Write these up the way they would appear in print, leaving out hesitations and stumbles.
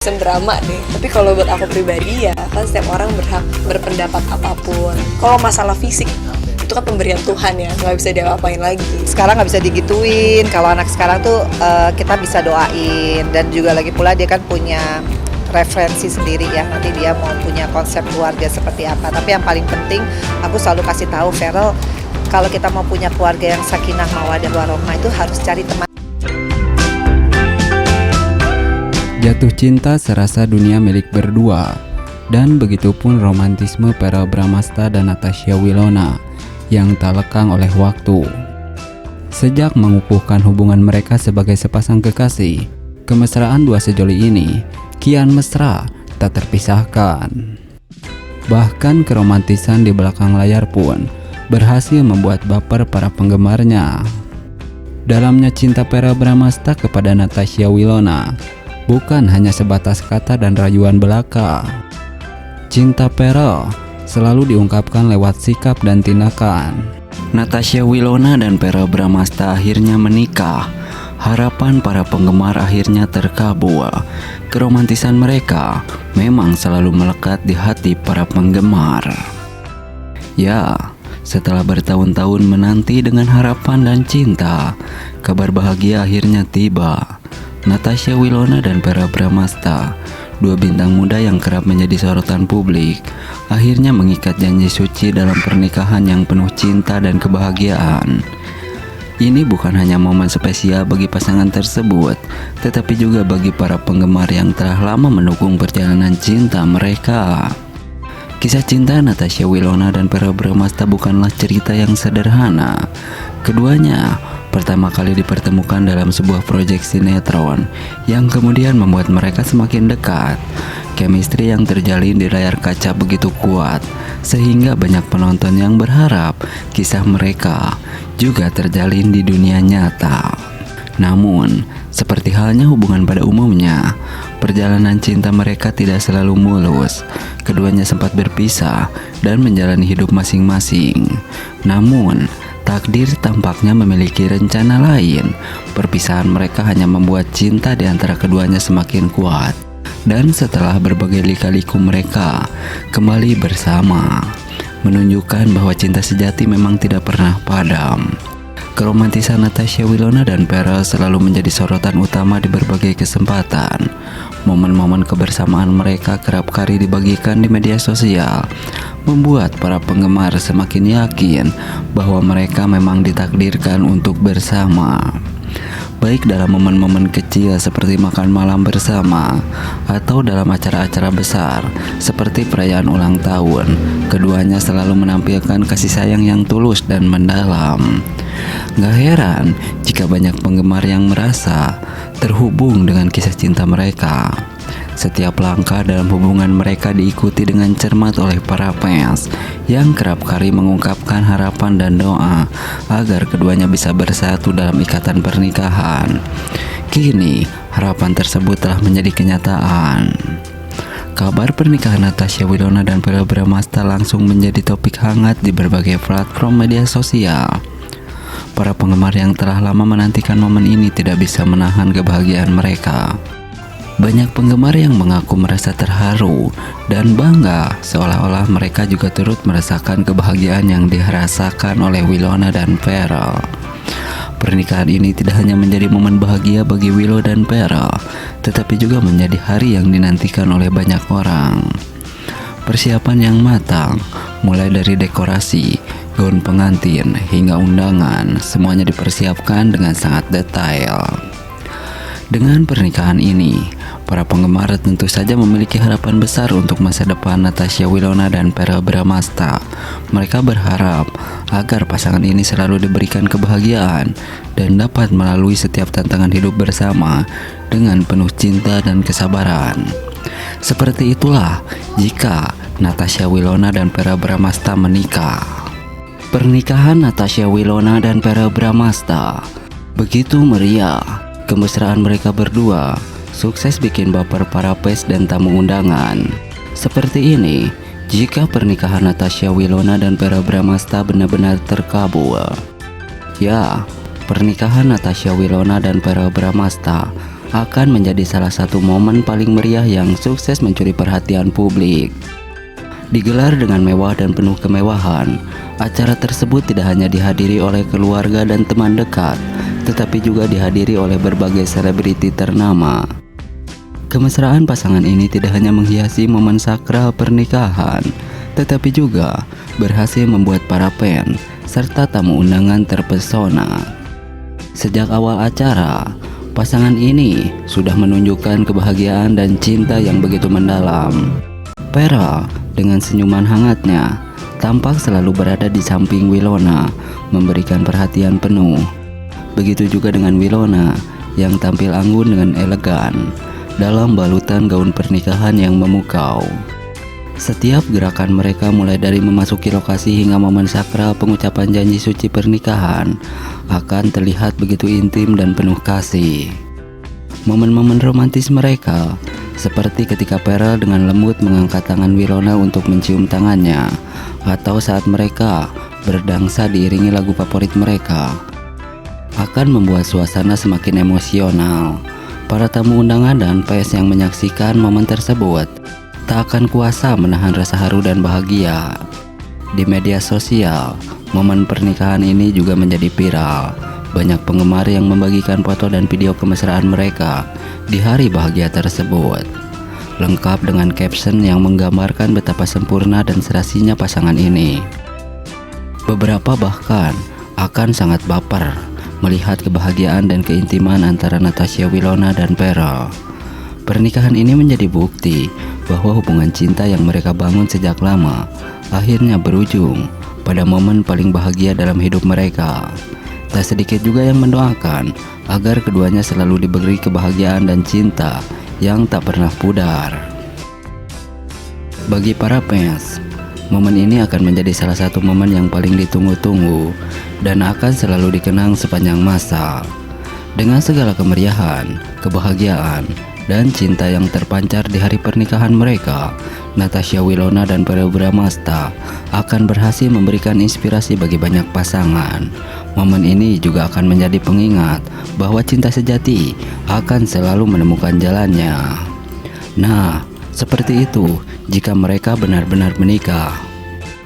drama deh. Tapi kalau buat aku pribadi ya kan setiap orang berhak berpendapat apapun. Kalau masalah fisik itu kan pemberian Tuhan ya, nggak bisa diapa-apain lagi. Sekarang nggak bisa digituin. Kalau anak sekarang tuh kita bisa doain, dan juga lagi pula dia kan punya referensi sendiri ya, nanti dia mau punya konsep keluarga seperti apa. Tapi yang paling penting aku selalu kasih tahu Feral, kalau kita mau punya keluarga yang sakinah mawaddah warohmah itu harus cari teman. Jatuh cinta serasa dunia milik berdua, dan begitupun romantisme Verrell Bramasta dan Natasha Wilona yang tak lekang oleh waktu. Sejak mengukuhkan hubungan mereka sebagai sepasang kekasih, kemesraan dua sejoli ini kian mesra tak terpisahkan. Bahkan keromantisan di belakang layar pun berhasil membuat baper para penggemarnya. Dalamnya cinta Verrell Bramasta kepada Natasha Wilona bukan hanya sebatas kata dan rayuan belaka. Cinta Verrell selalu diungkapkan lewat sikap dan tindakan. Natasha Wilona dan Verrell Bramasta akhirnya menikah. Harapan para penggemar akhirnya terkabul. Keromantisan mereka memang selalu melekat di hati para penggemar. Ya, setelah bertahun-tahun menanti dengan harapan dan cinta, kabar bahagia akhirnya tiba. Natasha Wilona dan Verrell Bramasta, dua bintang muda yang kerap menjadi sorotan publik, akhirnya mengikat janji suci dalam pernikahan yang penuh cinta dan kebahagiaan. Ini bukan hanya momen spesial bagi pasangan tersebut, tetapi juga bagi para penggemar yang telah lama mendukung perjalanan cinta mereka. Kisah cinta Natasha Wilona dan Verrell Bramasta bukanlah cerita yang sederhana. Keduanya pertama kali dipertemukan dalam sebuah proyek sinetron yang kemudian membuat mereka semakin dekat. Chemistry yang terjalin di layar kaca begitu kuat, sehingga banyak penonton yang berharap kisah mereka juga terjalin di dunia nyata. Namun, seperti halnya hubungan pada umumnya, perjalanan cinta mereka tidak selalu mulus. Keduanya sempat berpisah dan menjalani hidup masing-masing. Namun, takdir tampaknya memiliki rencana lain. Perpisahan mereka hanya membuat cinta di antara keduanya semakin kuat. Dan setelah berbagai lika-liku mereka kembali bersama, menunjukkan bahwa cinta sejati memang tidak pernah padam. Keromantisan Natasha Wilona dan Verrell selalu menjadi sorotan utama di berbagai kesempatan. Momen-momen kebersamaan mereka kerap kali dibagikan di media sosial, membuat para penggemar semakin yakin bahwa mereka memang ditakdirkan untuk bersama. Baik dalam momen-momen kecil seperti makan malam bersama, atau dalam acara-acara besar seperti perayaan ulang tahun, keduanya selalu menampilkan kasih sayang yang tulus dan mendalam. Gak heran jika banyak penggemar yang merasa terhubung dengan kisah cinta mereka. Setiap langkah dalam hubungan mereka diikuti dengan cermat oleh para fans yang kerap kali mengungkapkan harapan dan doa agar keduanya bisa bersatu dalam ikatan pernikahan. Kini, harapan tersebut telah menjadi kenyataan. Kabar pernikahan Natasha Wilona dan Verrell Bramasta langsung menjadi topik hangat di berbagai platform media sosial. Para penggemar yang telah lama menantikan momen ini tidak bisa menahan kebahagiaan mereka. Banyak penggemar yang mengaku merasa terharu dan bangga, seolah-olah mereka juga turut merasakan kebahagiaan yang dirasakan oleh Wilona dan Verrell. Pernikahan ini tidak hanya menjadi momen bahagia bagi Willow dan Verrell, tetapi juga menjadi hari yang dinantikan oleh banyak orang. Persiapan yang matang, mulai dari dekorasi, gaun pengantin, hingga undangan, semuanya dipersiapkan dengan sangat detail. Dengan pernikahan ini, para penggemar tentu saja memiliki harapan besar untuk masa depan Natasha Wilona dan Verrell Bramasta. Mereka berharap agar pasangan ini selalu diberikan kebahagiaan dan dapat melalui setiap tantangan hidup bersama dengan penuh cinta dan kesabaran. Seperti itulah jika Natasha Wilona dan Verrell Bramasta menikah. Pernikahan Natasha Wilona dan Verrell Bramasta begitu meriah. Kemesraan mereka berdua sukses bikin baper para fans dan tamu undangan. Seperti ini jika pernikahan Natasha Wilona dan Verrell Bramasta benar-benar terkabul. Ya, pernikahan Natasha Wilona dan Verrell Bramasta akan menjadi salah satu momen paling meriah yang sukses mencuri perhatian publik. Digelar dengan mewah dan penuh kemewahan, acara tersebut tidak hanya dihadiri oleh keluarga dan teman dekat, tetapi juga dihadiri oleh berbagai selebriti ternama. Kemesraan pasangan ini tidak hanya menghiasi momen sakral pernikahan, tetapi juga berhasil membuat para fans serta tamu undangan terpesona. Sejak awal acara, pasangan ini sudah menunjukkan kebahagiaan dan cinta yang begitu mendalam. Pera dengan senyuman hangatnya tampak selalu berada di samping Winona, memberikan perhatian penuh. Begitu juga dengan Winona yang tampil anggun dengan elegan dalam balutan gaun pernikahan yang memukau. Setiap gerakan mereka, mulai dari memasuki lokasi hingga momen sakral pengucapan janji suci pernikahan, akan terlihat begitu intim dan penuh kasih. Momen-momen romantis mereka, seperti ketika Pera dengan lembut mengangkat tangan Winona untuk mencium tangannya, atau saat mereka berdangsa diiringi lagu favorit mereka, akan membuat suasana semakin emosional. Para tamu undangan dan fans yang menyaksikan momen tersebut tak akan kuasa menahan rasa haru dan bahagia. Di media sosial, momen pernikahan ini juga menjadi viral. Banyak penggemar yang membagikan foto dan video kemesraan mereka di hari bahagia tersebut, lengkap dengan caption yang menggambarkan betapa sempurna dan serasinya pasangan ini. Beberapa bahkan akan sangat baper melihat kebahagiaan dan keintiman antara Natasha Winona dan Pera. Pernikahan ini menjadi bukti bahwa hubungan cinta yang mereka bangun sejak lama akhirnya berujung pada momen paling bahagia dalam hidup mereka. Tak sedikit juga yang mendoakan agar keduanya selalu diberi kebahagiaan dan cinta yang tak pernah pudar. Bagi para fans, momen ini akan menjadi salah satu momen yang paling ditunggu-tunggu dan akan selalu dikenang sepanjang masa. Dengan segala kemeriahan, kebahagiaan, dan cinta yang terpancar di hari pernikahan mereka, Natasha Winona dan Verrell Bramasta akan berhasil memberikan inspirasi bagi banyak pasangan. Momen ini juga akan menjadi pengingat bahwa cinta sejati akan selalu menemukan jalannya. Nah, seperti itu jika mereka benar-benar menikah.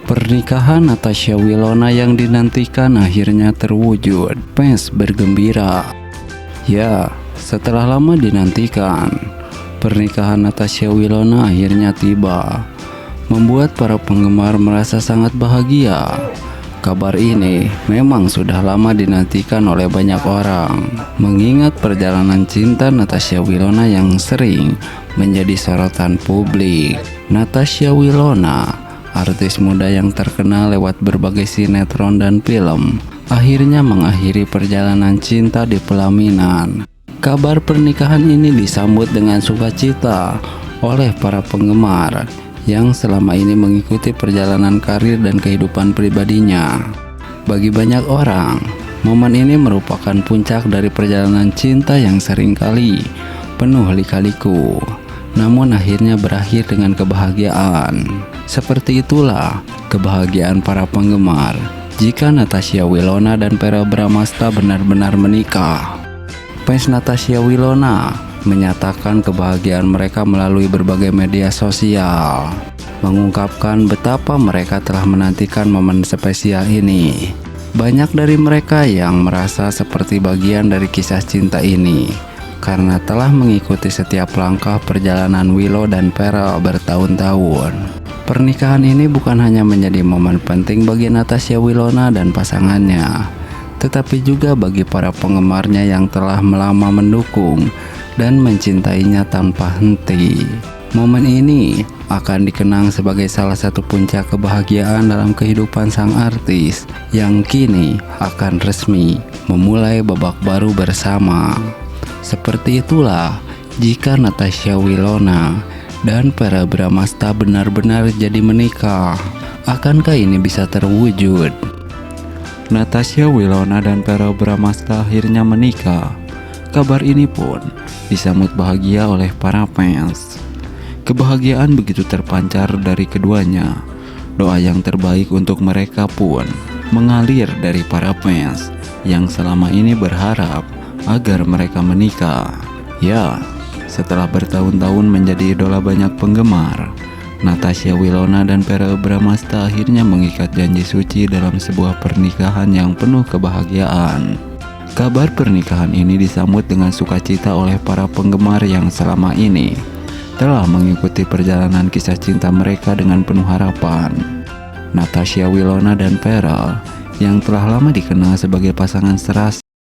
Pernikahan Natasha Winona yang dinantikan akhirnya terwujud. Fans bergembira. Ya, setelah lama dinantikan, pernikahan Natasha Winona akhirnya tiba, membuat para penggemar merasa sangat bahagia. Kabar ini memang sudah lama dinantikan oleh banyak orang, mengingat perjalanan cinta Natasha Winona yang sering menjadi sorotan publik. Natasha Winona, artis muda yang terkenal lewat berbagai sinetron dan film, akhirnya mengakhiri perjalanan cinta di pelaminan. Kabar pernikahan ini disambut dengan sukacita oleh para penggemar yang selama ini mengikuti perjalanan karir dan kehidupan pribadinya. Bagi banyak orang, momen ini merupakan puncak dari perjalanan cinta yang seringkali penuh lika-liku, namun akhirnya berakhir dengan kebahagiaan. Seperti itulah kebahagiaan para penggemar jika Natasha Winona dan Verrell Bramasta benar-benar menikah. Fans Natasha Winona menyatakan kebahagiaan mereka melalui berbagai media sosial, mengungkapkan betapa mereka telah menantikan momen spesial ini. Banyak dari mereka yang merasa seperti bagian dari kisah cinta ini karena telah mengikuti setiap langkah perjalanan Willow dan Verrell bertahun-tahun. Pernikahan ini bukan hanya menjadi momen penting bagi Natasha Winona dan pasangannya, tetapi juga bagi para penggemarnya yang telah lama mendukung dan mencintainya tanpa henti. Momen ini akan dikenang sebagai salah satu puncak kebahagiaan dalam kehidupan sang artis yang kini akan resmi memulai babak baru bersama. Seperti itulah jika Natasha Winona dan Verrell Bramasta benar-benar jadi menikah. Akankah ini bisa terwujud? Natasha Winona dan Verrell Bramasta akhirnya menikah. Kabar ini pun disambut bahagia oleh para fans. Kebahagiaan begitu terpancar dari keduanya. Doa yang terbaik untuk mereka pun mengalir dari para fans yang selama ini berharap agar mereka menikah. Ya, setelah bertahun-tahun menjadi idola banyak penggemar, Natasha Wilona dan Verrell Bramasta akhirnya mengikat janji suci dalam sebuah pernikahan yang penuh kebahagiaan. Kabar pernikahan ini disambut dengan sukacita oleh para penggemar yang selama ini telah mengikuti perjalanan kisah cinta mereka dengan penuh harapan. Natasha Wilona dan Verrell yang telah lama dikenal sebagai pasangan serasi